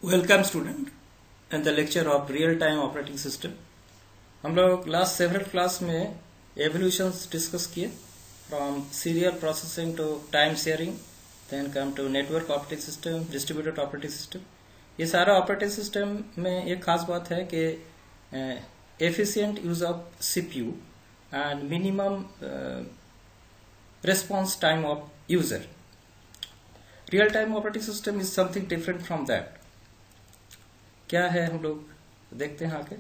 Welcome student in the lecture of real time operating system. हम लोग last several class में evolutions discuss किए from serial processing to time sharing, then come to network operating system, distributed operating system. ये सारा operating system में एक खास बात है कि efficient use of CPU and minimum response time of user. Real time operating system is something different from that. क्या है हम लोग देखते हैं आगे।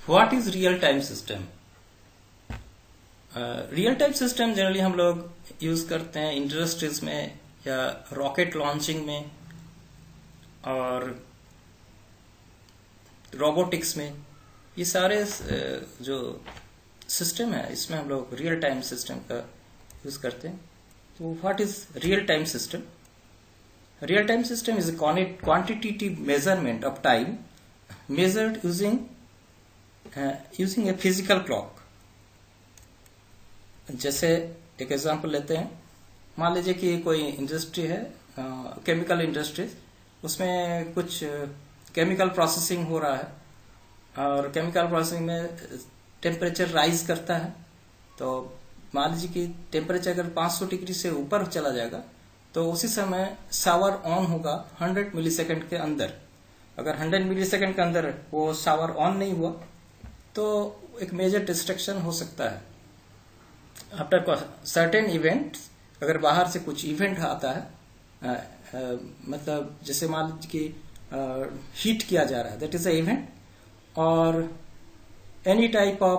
What is real time system? Real time system generally हम लोग यूज करते हैं इंडस्ट्रीज में या रॉकेट लॉन्चिंग में और रोबोटिक्स में। ये सारे जो सिस्टम है इसमें हम लोग रियल टाइम सिस्टम का यूज करते हैं। तो what is real time system? Real time system is quantitative measurement of time measured using a physical clock. जैसे एक एग्जांपल लेते हैं, मान लीजिए कि कोई इंडस्ट्री है, केमिकल इंडस्ट्री, उसमें कुछ केमिकल प्रोसेसिंग हो रहा है और केमिकल प्रोसेसिंग में टेम्परेचर राइज करता है। तो मान लीजिए कि टेम्परेचर अगर 500 डिग्री से ऊपर चला जाएगा तो उसी समय शावर ऑन होगा 100 मिलीसेकंड के अंदर। अगर 100 मिलीसेकंड के अंदर वो शावर ऑन नहीं हुआ तो एक मेजर डिस्ट्रक्शन हो सकता है। आफ्टर सर्टेन इवेंट, अगर बाहर से कुछ इवेंट आता है, मतलब जैसे मान लीजिए कि हीट किया जा रहा है, दैट इज अ इवेंट, और any type of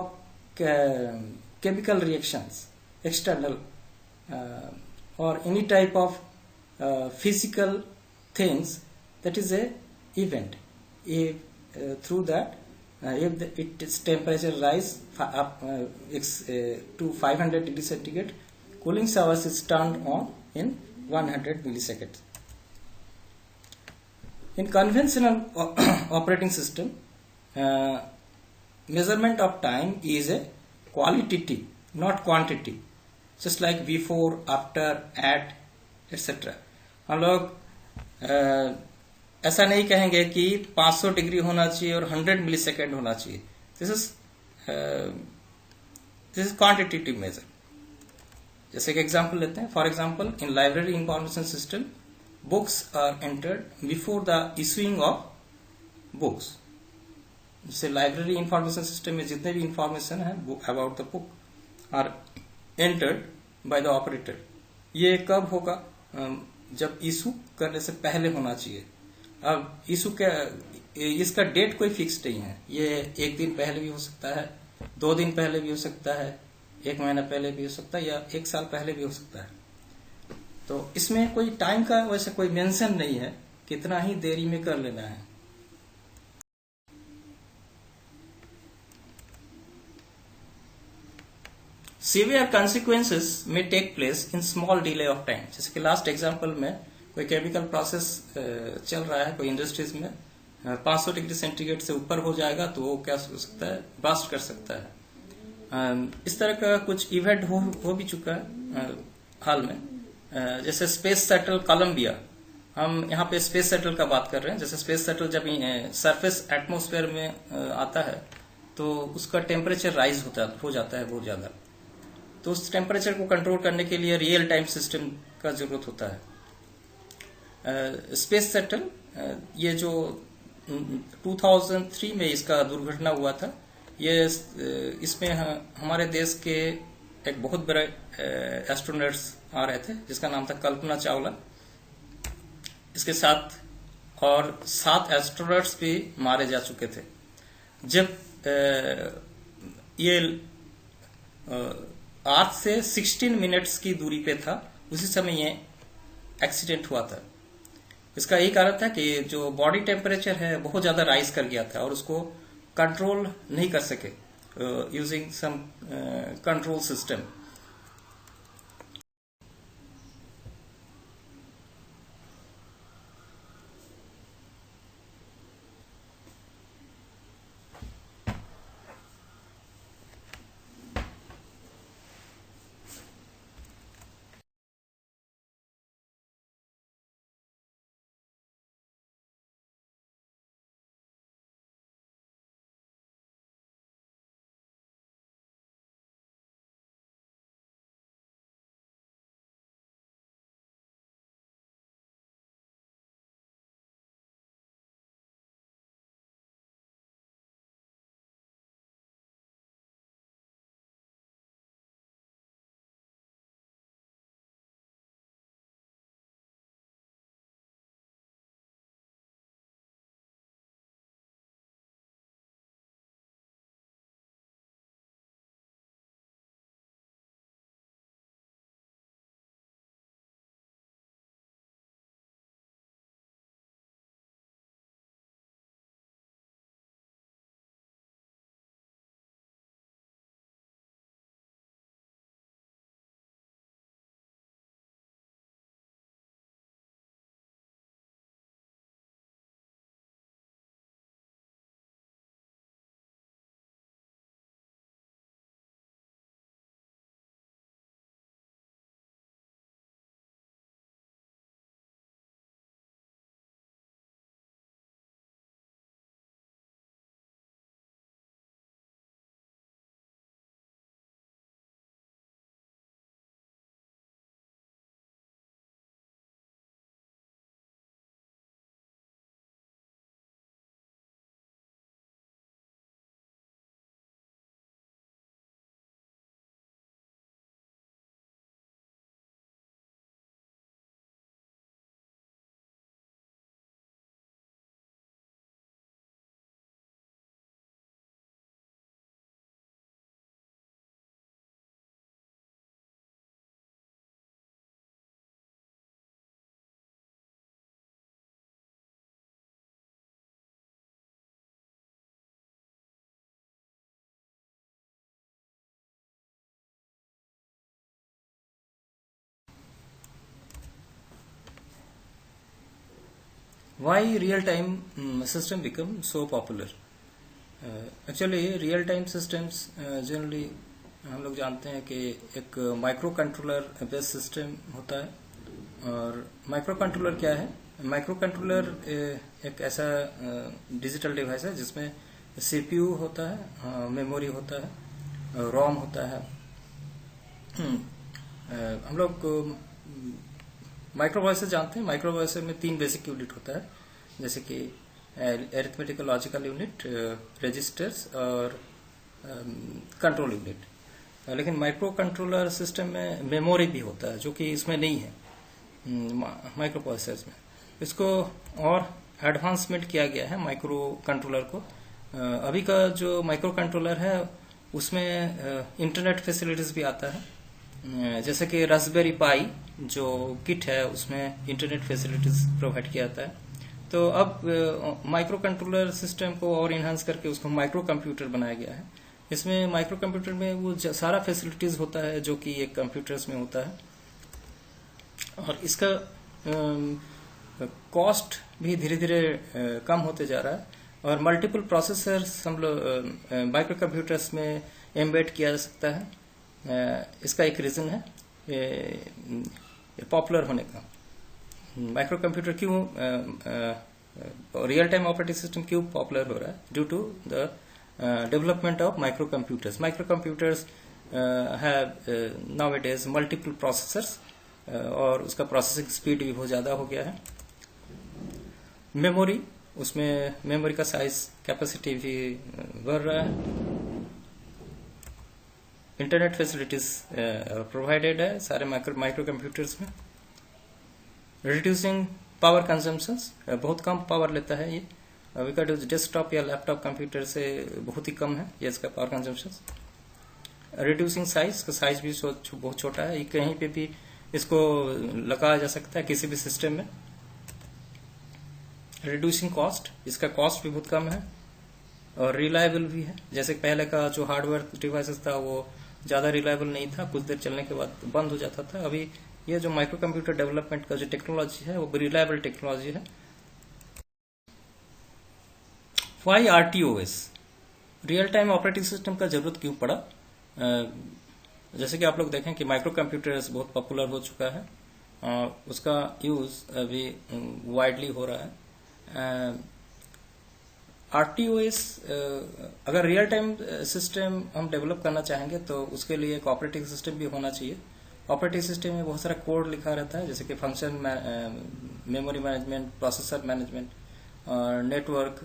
chemical reactions external or any type of physical things, that is a event. If through that if its temperature rise up to 500 degree centigrade, cooling showers is turned on in 100 milliseconds. In conventional operating system, measurement of time is a qualitative, not quantitative, just like before, after, at, etc. हम लोग ऐसा नहीं कहेंगे कि 500 degree होना चाहिए और 100 millisecond होना चाहिए। This is quantitative measure. जैसे एक एग्जांपल लेते हैं। For example, in library information system, books are entered before the issuing of books. जैसे लाइब्रेरी इंफॉर्मेशन सिस्टम में जितने भी इंफॉर्मेशन है about the book are entered by the operator. ये कब होगा? जब इशू करने से पहले होना चाहिए। अब इशू का इसका डेट कोई फिक्स नहीं है। ये एक दिन पहले भी हो सकता है, 2 दिन पहले भी हो सकता है, 1 महीना पहले भी हो सकता है, या 1 साल पहले भी हो सकता है। तो इसमें कोई टाइम का वैसे कोई मेंशन नहीं है, कितना ही देरी में कर लेना है। Severe consequences may take place in small delay of time. जैसे कि लास्ट एग्जांपल में कोई केमिकल प्रोसेस चल रहा है कोई इंडस्ट्रीज में, 500 डिग्री सेंटीग्रेड से ऊपर हो जाएगा तो वो क्या हो सकता है, ब्लास्ट कर सकता है। इस तरह का कुछ इवेंट हो भी चुका है हाल में। जैसे स्पेस शटल कोलंबिया, हम यहाँ पे स्पेस शटल का बात कर रहे हैं। जैसे स्पेस शटल जब सरफेस एटमॉस्फेयर में आता है तो उसका टेम्परेचर राइज हो जाता है बहुत ज्यादा। तो उस टेम्परेचर को कंट्रोल करने के लिए रियल टाइम सिस्टम का जरूरत होता है। स्पेस शटल, ये जो 2003 में इसका दुर्घटना हुआ था, ये इसमें हमारे देश के एक बहुत बड़े एस्ट्रोनॉट्स आ रहे थे जिसका नाम था कल्पना चावला। इसके साथ और 7 एस्ट्रोनॉट्स भी मारे जा चुके थे। जब ये अर्थ से 16 मिनट्स की दूरी पे था, उसी समय ये एक्सीडेंट हुआ था। इसका यही कारण था कि जो बॉडी टेम्परेचर है बहुत ज्यादा राइज कर गया था और उसको कंट्रोल नहीं कर सके using some control system. why real time system become so popular? Actually real time systems generally हम लोग जानते हैं कि एक माइक्रो कंट्रोलर बेस्ड सिस्टम होता है। और माइक्रो कंट्रोलर क्या है? माइक्रो कंट्रोलर एक ऐसा डिजिटल डिवाइस है जिसमें सीपीयू होता है, मेमोरी होता है, रोम होता है। हम लोग माइक्रोप्रोसेसर जानते हैं। माइक्रोप्रोसेसर में 3 बेसिक यूनिट होता है, जैसे कि अरिथमेटिकल लॉजिकल यूनिट, रजिस्टर्स और कंट्रोल यूनिट। लेकिन माइक्रो कंट्रोलर सिस्टम में मेमोरी भी होता है, जो कि इसमें नहीं है माइक्रोप्रोसेसर्स में। इसको और एडवांसमेंट किया गया है माइक्रो कंट्रोलर को। अभी का जो माइक्रो कंट्रोलर है उसमें इंटरनेट फैसिलिटीज भी आता है, जैसे कि रास्पबेरी पाई जो किट है उसमें इंटरनेट फैसिलिटीज प्रोवाइड किया जाता है। तो अब माइक्रो कंट्रोलर सिस्टम को और इन्हांस करके उसको माइक्रो कंप्यूटर बनाया गया है। इसमें माइक्रो कंप्यूटर में वो सारा फैसिलिटीज होता है जो कि एक कंप्यूटर्स में होता है। और इसका कॉस्ट भी धीरे धीरे कम होते जा रहा है। और मल्टीपल प्रोसेसर्स हम लोग माइक्रो कंप्यूटर्स में एम्बेड किया जा सकता है। इसका एक रीजन है पॉपुलर होने का। माइक्रो कंप्यूटर क्यों रियल टाइम ऑपरेटिंग सिस्टम क्यों पॉपुलर हो रहा है? Due to the development of micro computers. Micro computers have nowadays multiple processors और उसका प्रोसेसिंग स्पीड भी बहुत ज्यादा हो गया है। मेमोरी, उसमें मेमोरी का साइज कैपेसिटी भी बढ़ रहा है। इंटरनेट फैसिलिटीज प्रोवाइडेड है सारे माइक्रो कंप्यूटर्स में। रिड्यूसिंग पावर कंजम्पशंस, बहुत कम पावर लेता है ये। अभी का डेस्कटॉप या लैपटॉप कंप्यूटर से बहुत ही कम है ये इसका पावर कंजम्पशंस। रिड्यूसिंग साइज भी बहुत छोटा है, ये कहीं पे भी इसको लगाया जा सकता है किसी भी सिस्टम में। रिड्यूसिंग कॉस्ट, इसका कॉस्ट भी बहुत कम है और रिलायबल भी है। जैसे पहले का जो हार्डवेयर डिवाइसेस था वो ज्यादा रिलायबल नहीं था, कुछ देर चलने के बाद बंद हो जाता था। अभी ये जो माइक्रो कंप्यूटर डेवलपमेंट का जो टेक्नोलॉजी है वो रिलायबल टेक्नोलॉजी है। Why RTOS, real time operating system का जरूरत क्यों पड़ा? जैसे कि आप लोग देखें कि माइक्रो कंप्यूटर्स बहुत पॉपुलर हो चुका है, उसका यूज अभी वाइडली हो रहा है। RTOS अगर रियल टाइम सिस्टम हम डेवलप करना चाहेंगे तो उसके लिए एक ऑपरेटिंग सिस्टम भी होना चाहिए। ऑपरेटिंग सिस्टम में बहुत सारा कोड लिखा रहता है, जैसे कि function, memory management, processor management और नेटवर्क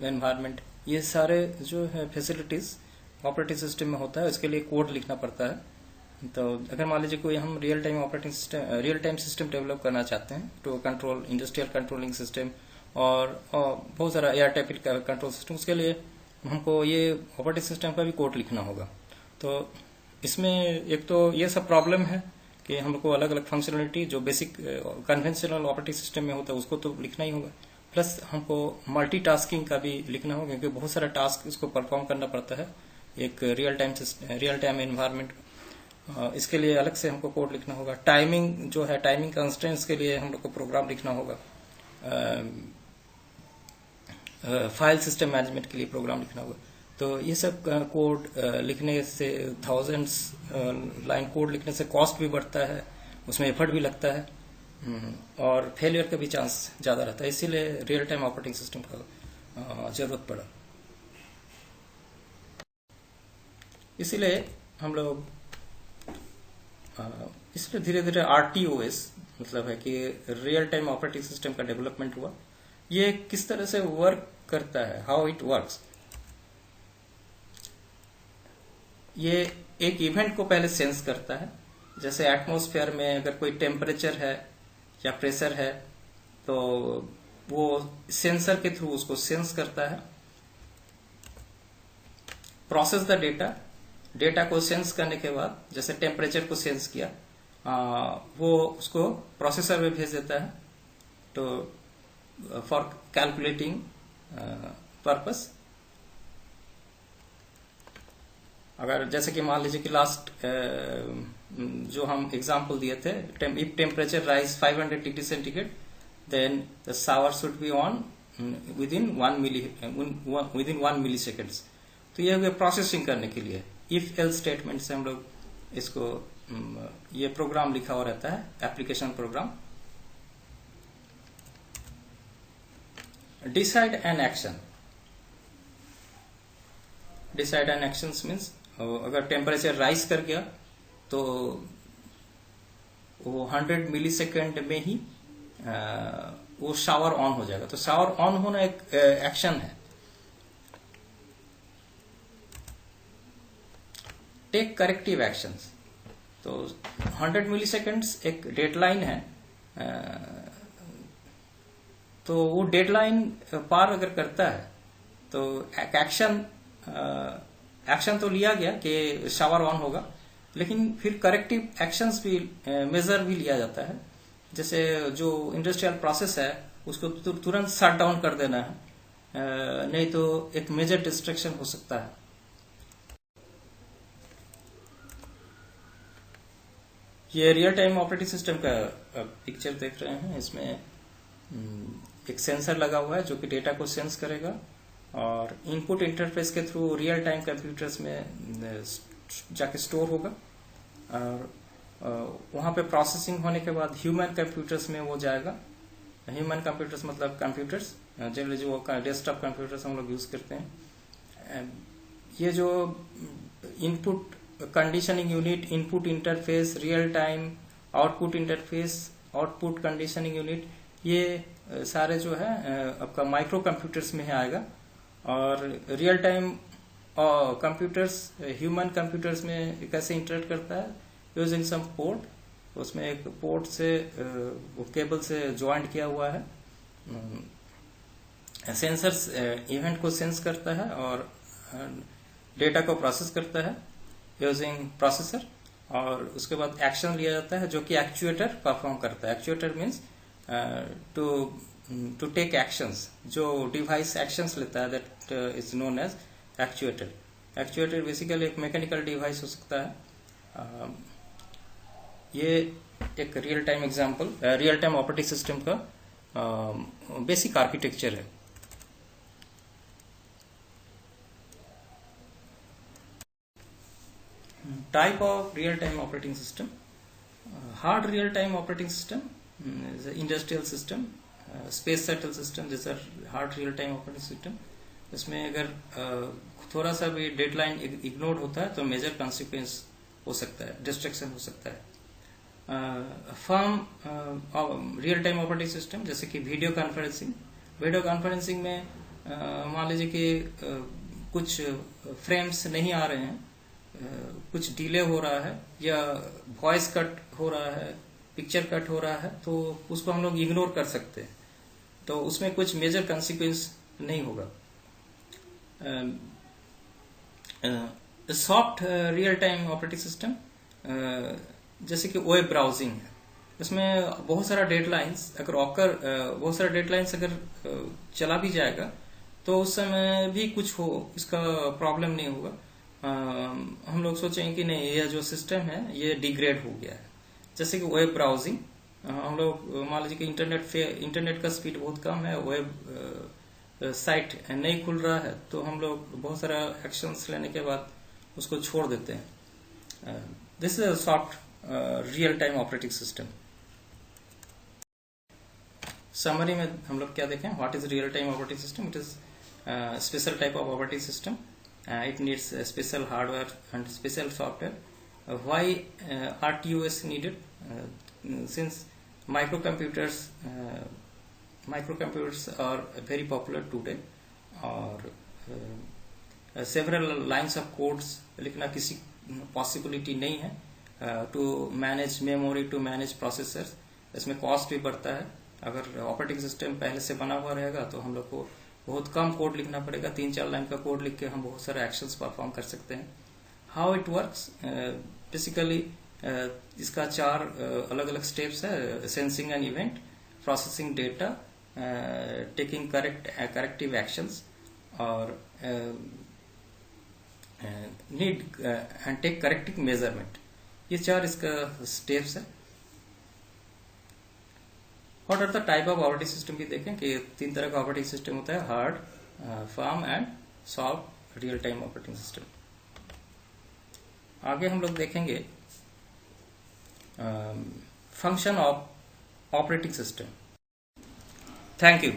एनवायरनमेंट, ये सारे जो है फैसिलिटीज ऑपरेटिंग सिस्टम में होता है, इसके लिए कोड लिखना पड़ता है। तो अगर मान लीजिए कोई हम रियल टाइम सिस्टम डेवलप करना चाहते हैं तो कंट्रोल, इंडस्ट्रियल कंट्रोलिंग सिस्टम और बहुत सारा एयर ट्रैफिक कंट्रोल सिस्टम, उसके लिए हमको ये ऑपरेटिंग सिस्टम का भी कोड लिखना होगा। तो इसमें एक तो ये सब प्रॉब्लम है कि हम लोग को अलग अलग फंक्शनलिटी जो बेसिक कन्वेंशनल ऑपरेटिंग सिस्टम में होता है उसको तो लिखना ही होगा, प्लस हमको मल्टीटास्किंग का भी लिखना होगा क्योंकि बहुत सारा टास्क इसको परफॉर्म करना पड़ता है एक रियल टाइम एनवायरनमेंट। इसके लिए अलग से हमको कोड लिखना होगा। टाइमिंग जो है, टाइमिंग कंस्ट्रेंट्स के लिए हम लोग को प्रोग्राम लिखना होगा। फाइल सिस्टम मैनेजमेंट के लिए प्रोग्राम लिखना होगा। तो ये सब कोड लिखने से, थाउजेंड्स लाइन कोड लिखने से कॉस्ट भी बढ़ता है, उसमें एफर्ट भी लगता है और फेलियर का भी चांस ज्यादा रहता है। इसीलिए रियल टाइम ऑपरेटिंग सिस्टम का जरूरत पड़ा। इसीलिए हम लोग इसलिए धीरे धीरे RTOS मतलब है कि रियल टाइम ऑपरेटिंग सिस्टम का डेवलपमेंट हुआ। ये किस तरह से वर्क करता है, हाउ इट वर्क्स। ये एक इवेंट को पहले सेंस करता है, जैसे एटमॉस्फेयर में अगर कोई टेम्परेचर है या प्रेशर है तो वो सेंसर के थ्रू उसको सेंस करता है। प्रोसेस द डेटा को सेंस करने के बाद, जैसे टेम्परेचर को सेंस किया, वो उसको प्रोसेसर में भेज देता है तो फॉर कैलकुलेटिंग पर्पस। अगर जैसे कि मान लीजिए कि लास्ट जो हम एग्जांपल दिए थे, if temperature rise 500 degree centigrade then the shower should be on within 1 milliseconds. तो ये हो गया प्रोसेसिंग करने के लिए. इफ एल्स स्टेटमेंट से हम लोग इसको ये प्रोग्राम लिखा हुआ रहता है, application program. Decide an action. Decide an action means अगर टेम्परेचर राइज कर गया तो वो 100 मिलीसेकेंड में ही वो शावर ऑन हो जाएगा. तो शावर ऑन होना एक एक्शन है. Take corrective actions. तो 100 मिलीसेकेंड्स एक डेडलाइन है. तो वो डेडलाइन पार अगर करता है तो एक एक्शन तो लिया गया कि शावर ऑन होगा, लेकिन फिर करेक्टिव एक्शंस भी मेजर भी लिया जाता है. जैसे जो इंडस्ट्रियल प्रोसेस है उसको तुरंत शट डाउन कर देना है, नहीं तो एक मेजर डिस्ट्रक्शन हो सकता है. ये रियल टाइम ऑपरेटिंग सिस्टम का पिक्चर देख रहे हैं. इसमें एक सेंसर लगा हुआ है जो कि डेटा को सेंस करेगा और इनपुट इंटरफेस के थ्रू रियल टाइम कंप्यूटर्स में जाके स्टोर होगा. और वहां पे प्रोसेसिंग होने के बाद ह्यूमन कंप्यूटर्स में वो जाएगा. ह्यूमन कंप्यूटर्स मतलब कंप्यूटर्स जनरली जो डेस्कटॉप कंप्यूटर्स हम लोग यूज करते हैं. ये जो input conditioning unit, input interface, real time output interface, output conditioning unit, ये सारे जो है आपका माइक्रो कंप्यूटर्स में आएगा. और real time computers human computers में कैसे इंटरेक्ट करता है, यूजिंग सम पोर्ट. उसमें एक पोर्ट से केबल से ज्वाइंट किया हुआ है. सेंसर्स इवेंट को सेंस करता है और डेटा को प्रोसेस करता है यूजिंग प्रोसेसर. और उसके बाद एक्शन लिया जाता है जो कि एक्चुएटर परफॉर्म करता है. Actuator means to take actions. जो डिवाइस एक्शंस लेता है that is known as actuator. Actuator basically एक मैकेनिकल डिवाइस हो सकता है. ये एक real time example, real time operating system का बेसिक आर्किटेक्चर है. Type of real-time operating system. Hard real-time operating system is an industrial system. Space shuttle system, these are hard real-time operating system. इसमें अगर थोड़ा सा भी deadline ignore होता है तो मेजर कॉन्सिक्वेंस हो सकता है, डिस्ट्रक्शन हो सकता है. Firm real time operating system जैसे कि वीडियो कॉन्फ्रेंसिंग. वीडियो कॉन्फ्रेंसिंग में मान लीजिए कि कुछ फ्रेम्स नहीं आ रहे हैं, कुछ डिले हो रहा है या वॉइस कट हो रहा है, पिक्चर कट हो रहा है, तो उसको हम लोग इग्नोर कर सकते हैं. तो उसमें कुछ मेजर कॉन्सिक्वेंस नहीं होगा. Soft real time operating system जैसे कि वेब ब्राउजिंग है. इसमें बहुत सारा डेडलाइंस अगर चला भी जाएगा तो उस समय भी कुछ हो, इसका प्रॉब्लम नहीं होगा. हम लोग सोचेंगे कि नहीं, यह जो सिस्टम है ये डिग्रेड हो गया है. जैसे कि वेब ब्राउजिंग, हम लोग मान लीजिए कि इंटरनेट का स्पीड बहुत कम है, वेब साइट नहीं खुल रहा है, तो हम लोग बहुत सारा एक्शंस लेने के बाद उसको छोड़ देते हैं. This is a soft real time operating system. Summary में हम लोग क्या देखें, what is real time operating system. It is special type of operating system. It needs special hardware and special software. Why RTOS needed? Since microcomputers are very popular today, और several lines of codes लिखना किसी possibility नहीं है to manage memory, to manage processors. इसमें cost भी बढ़ता है. अगर ऑपरेटिंग सिस्टम पहले से बना हुआ रहेगा तो हम लोग को बहुत कम कोड लिखना पड़ेगा. 3-4 लाइन का कोड लिख के हम बहुत सारे एक्शंस परफॉर्म कर सकते हैं. हाउ इट वर्क्स, बेसिकली इसका 4 अलग अलग स्टेप्स है. Sensing an event, processing data, taking corrective actions और need and take corrective measurement. ये 4 इसका स्टेप्स है. What are the type of operating system भी देखें कि 3 तरह का ऑपरेटिंग सिस्टम होता है, hard, firm and soft real time operating system. आगे हम लोग देखेंगे function of operating system. Thank you.